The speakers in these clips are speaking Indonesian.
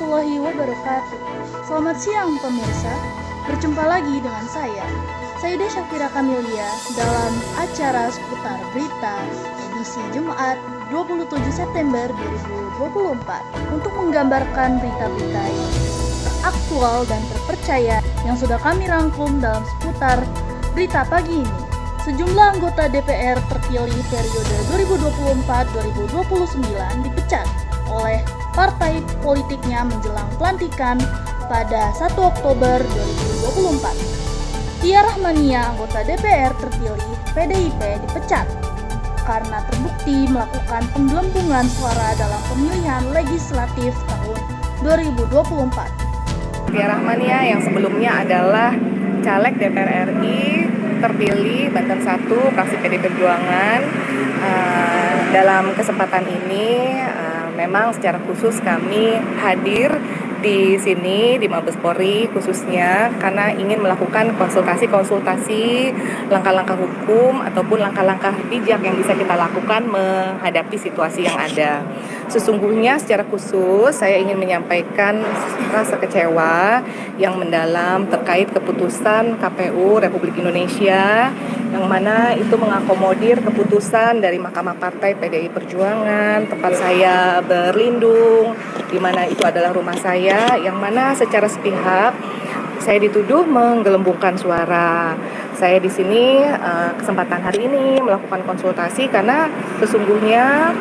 warahmatullahi wabarakatuh. Selamat siang pemirsa, berjumpa lagi dengan saya, Sayyidah Syafira Kamilia dalam acara seputar berita edisi Jumat 27 September 2024 untuk menggambarkan berita-berita yang aktual dan terpercaya yang sudah kami rangkum dalam seputar berita pagi ini. Sejumlah anggota DPR terpilih periode 2024-2029 dipecat oleh partai politiknya menjelang pelantikan pada 1 Oktober 2024. Tia Rahmania, anggota DPR terpilih PDIP, dipecat karena terbukti melakukan penggelembungan suara dalam pemilihan legislatif tahun 2024. Tia Rahmania yang sebelumnya adalah caleg DPR RI terpilih Banten 1 fraksi PD Perjuangan. Dalam kesempatan ini memang secara khusus kami hadir di sini di Mabes Polri khususnya karena ingin melakukan konsultasi langkah-langkah hukum ataupun langkah-langkah bijak yang bisa kita lakukan menghadapi situasi yang ada. Sesungguhnya secara khusus saya ingin menyampaikan rasa kecewa yang mendalam terkait keputusan KPU Republik Indonesia yang mana itu mengakomodir keputusan dari Mahkamah Partai PDI Perjuangan tempat saya berlindung, di mana itu adalah rumah saya, yang mana secara sepihak saya dituduh menggelembungkan suara. Saya di sini kesempatan hari ini melakukan konsultasi karena sesungguhnya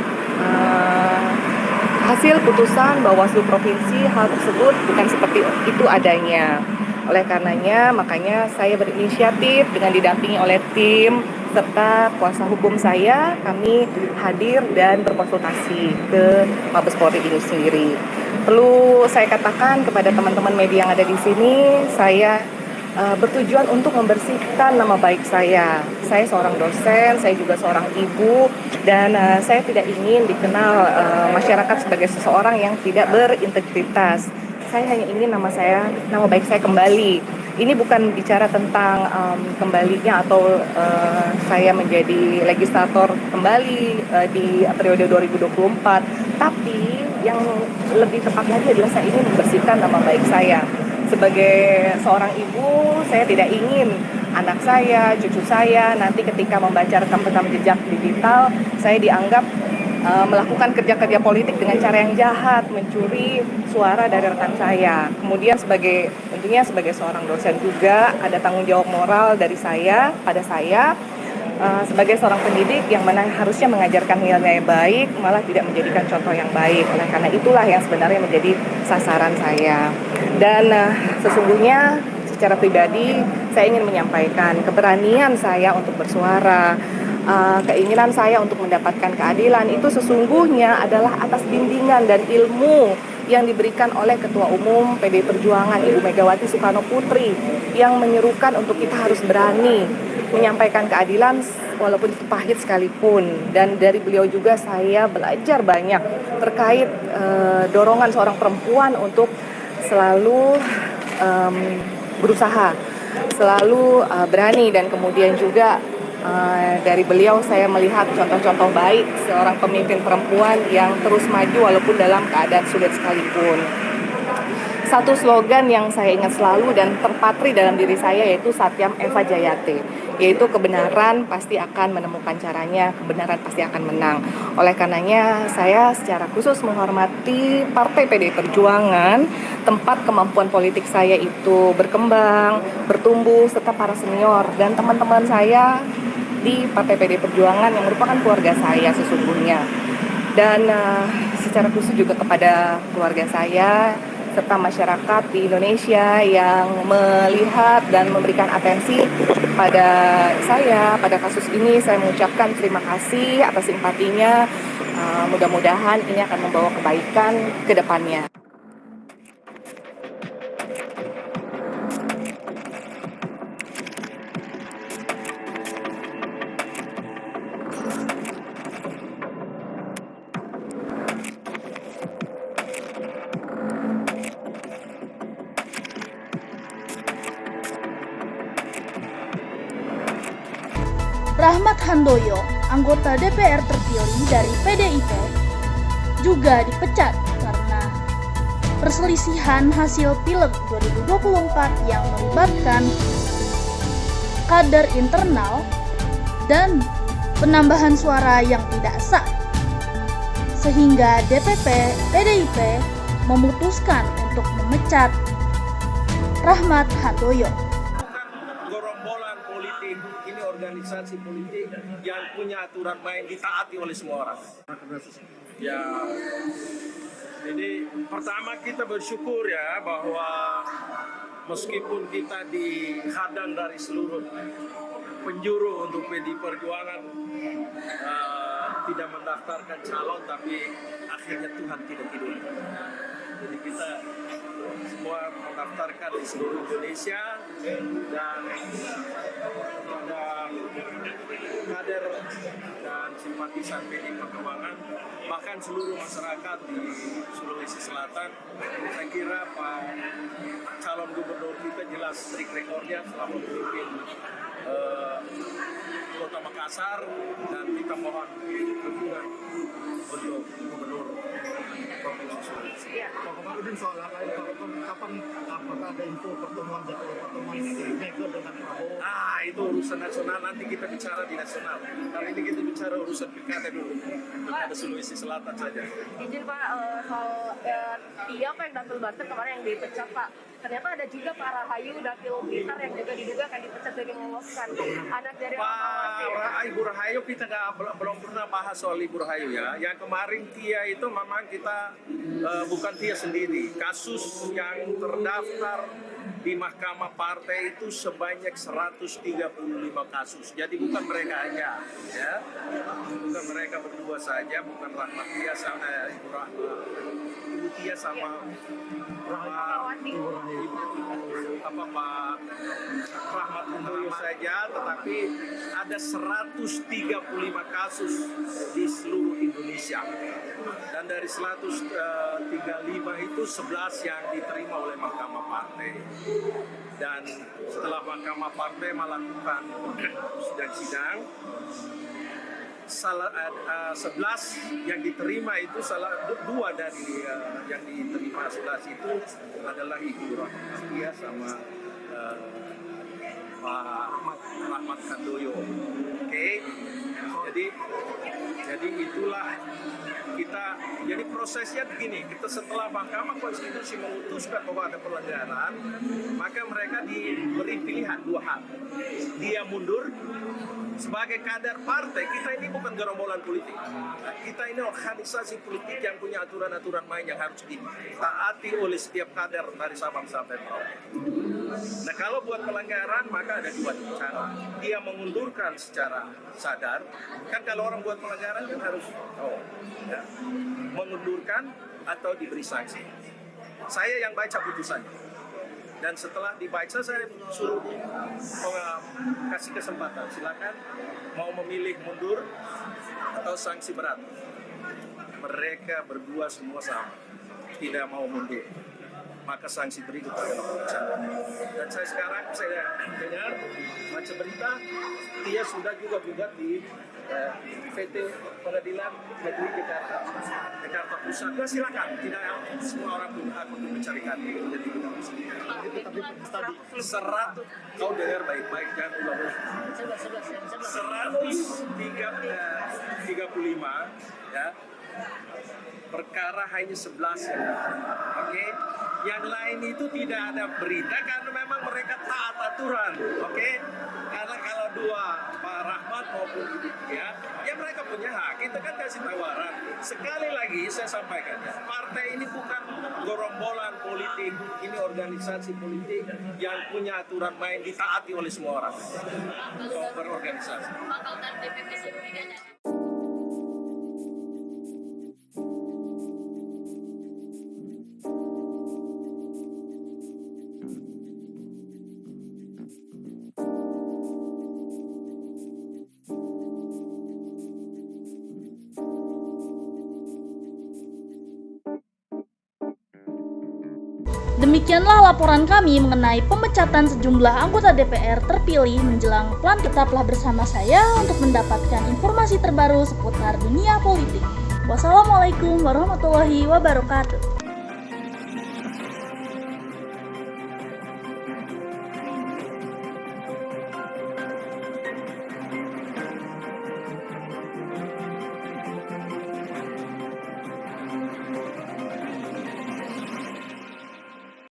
hasil putusan Bawaslu Provinsi hal tersebut bukan seperti itu adanya. Oleh karenanya, makanya saya berinisiatif dengan didampingi oleh tim serta kuasa hukum saya, kami hadir dan berkonsultasi ke Mabes Polri ini sendiri. Perlu saya katakan kepada teman-teman media yang ada di sini, saya bertujuan untuk membersihkan nama baik saya. Saya seorang dosen, saya juga seorang ibu, dan saya tidak ingin dikenal masyarakat sebagai seseorang yang tidak berintegritas. Saya hanya ingin nama baik saya kembali. Ini bukan bicara tentang kembalinya atau saya menjadi legislator kembali di periode 2024, tapi yang lebih tepat lagi adalah saya ingin membersihkan nama baik saya. Sebagai seorang ibu, saya tidak ingin anak saya, cucu saya nanti ketika membaca rekam-rekam jejak digital, saya dianggap melakukan kerja-kerja politik dengan cara yang jahat, mencuri suara dari rekan saya. Kemudian tentunya sebagai seorang dosen juga ada tanggung jawab moral dari saya pada saya sebagai seorang pendidik yang mana harusnya mengajarkan nilai baik, malah tidak menjadikan contoh yang baik. Oleh karena itulah yang sebenarnya menjadi sasaran saya. Dan sesungguhnya secara pribadi saya ingin menyampaikan keberanian saya untuk bersuara, keinginan saya untuk mendapatkan keadilan itu sesungguhnya adalah atas bimbingan dan ilmu yang diberikan oleh Ketua Umum PDI Perjuangan Ibu Megawati Soekarno Putri yang menyerukan untuk kita harus berani menyampaikan keadilan walaupun itu pahit sekalipun. Dan dari beliau juga saya belajar banyak terkait dorongan seorang perempuan untuk selalu berusaha, selalu berani, dan kemudian juga dari beliau saya melihat contoh-contoh baik seorang pemimpin perempuan yang terus maju walaupun dalam keadaan sulit sekalipun. Satu slogan yang saya ingat selalu dan terpatri dalam diri saya yaitu Satyam Eva Jayate, yaitu kebenaran pasti akan menemukan caranya, kebenaran pasti akan menang. Oleh karenanya saya secara khusus menghormati Partai PDI Perjuangan, tempat kemampuan politik saya itu berkembang, bertumbuh, serta para senior dan teman-teman saya di Partai PDI Perjuangan yang merupakan keluarga saya sesungguhnya. Dan secara khusus juga kepada keluarga saya serta masyarakat di Indonesia yang melihat dan memberikan atensi pada saya pada kasus ini, saya mengucapkan terima kasih atas simpatinya. Mudah-mudahan ini akan membawa kebaikan ke depannya. Rahmat Handoyo, anggota DPR terpilih dari PDIP, juga dipecat karena perselisihan hasil Pileg 2024 yang melibatkan kader internal dan penambahan suara yang tidak sah, sehingga DPP PDIP memutuskan untuk memecat Rahmat Handoyo. Gerombolan politik, ini organisasi politik yang punya aturan main ditaati oleh semua orang. Ya, jadi pertama kita bersyukur ya bahwa meskipun kita dihadang dari seluruh penjuru untuk PDI Perjuangan tidak mendaftarkan calon, tapi akhirnya Tuhan tidak tidur. Jadi kita semua mendaftarkan di seluruh Indonesia dan pada kader dan simpatisan PDI Perjuangan, bahkan seluruh masyarakat di Sulawesi Selatan, saya kira Pak calon gubernur kita jelas track recordnya selama memimpin Kota Makassar, dan kita mohon dukungan untuk gubernur Provinsi Sulawesi. Pak Komarudin, soal lain, kapan apakah ada info pertemuan Mega dengan Prabowo? Itu urusan nasional, nanti kita bicara di nasional. Kali ini kita bicara urusan pilkada dulu, pilkada Sulawesi Selatan saja. Izin Pak, soal Tia Pak yang dapil Banten kemarin yang dipecat Pak. Ternyata ada juga Pak Rahayu dapil Blitar yang juga diduga akan dipecat sebagai meloloskan anak dari Ibu Rahayu. Kita belum pernah bahas soal Ibu Rahayu ya. Yang kemarin Tia itu memang kita bukan Tia sendiri. Kasus yang terdaftar di Mahkamah Partai itu sebanyak 135 kasus. Jadi bukan mereka aja, ya. Bukan mereka berdua saja, bukan Rahmat Tia sama Ibu Tia sama Pak Rahmat Handoyo saja, tetapi ada 135 kasus di seluruh Indonesia. Dan dari 135 itu 11 yang diterima oleh Mahkamah Partai. Dan setelah Mahkamah Partai melakukan sidang-sidang, 11 yang diterima itu dua dari yang diterima 11 itu adalah Ibu Rahmat sama Pak Rahmat Handoyo. Oke. Jadi itulah kita. Jadi prosesnya begini, kita setelah Mahkamah Konstitusi memutuskan bahwa ada pelanggaran, maka mereka diberi pilihan dua hal. Dia mundur sebagai kader partai. Kita ini bukan gerombolan politik. Kita ini organisasi politik yang punya aturan-aturan main yang harus ditaati oleh setiap kader dari Sabang sampai Merauke. Nah, kalau buat pelanggaran maka ada dua cara. Dia mengundurkan secara sadar. Kan kalau orang buat pelanggaran kan harus mengundurkan atau diberi sanksi. Saya yang baca putusannya. Dan setelah dibaca saya suruh kasih kesempatan, silakan mau memilih mundur atau sanksi berat. Mereka berdua semua sama, tidak mau mundur. Maka sanksi berikut adalah pemecahan. Dan saya dengar baca berita, dia sudah juga gugat di PT Pengadilan Negeri Jakarta Pusat. Ya, silakan, tidak semua orang punya hak untuk mencarikan itu. Jadi kita tadi 100, kau dengar baik-baik kan, 135 ya. Perkara hanya 11 ya. Oke. Yang lain itu tidak ada berita karena memang mereka taat aturan. Oke. Karena kalau dua Pak Rahmat maupun ya mereka punya hak. Kita kan kasih tawaran. Sekali lagi saya sampaikan ya, partai ini bukan gerombolan politik, ini organisasi politik yang punya aturan main ditaati oleh semua orang. Berorganisasi. Demikianlah laporan kami mengenai pemecatan sejumlah anggota DPR terpilih menjelang pelan. Tetaplah bersama saya untuk mendapatkan informasi terbaru seputar dunia politik. Wassalamualaikum warahmatullahi wabarakatuh.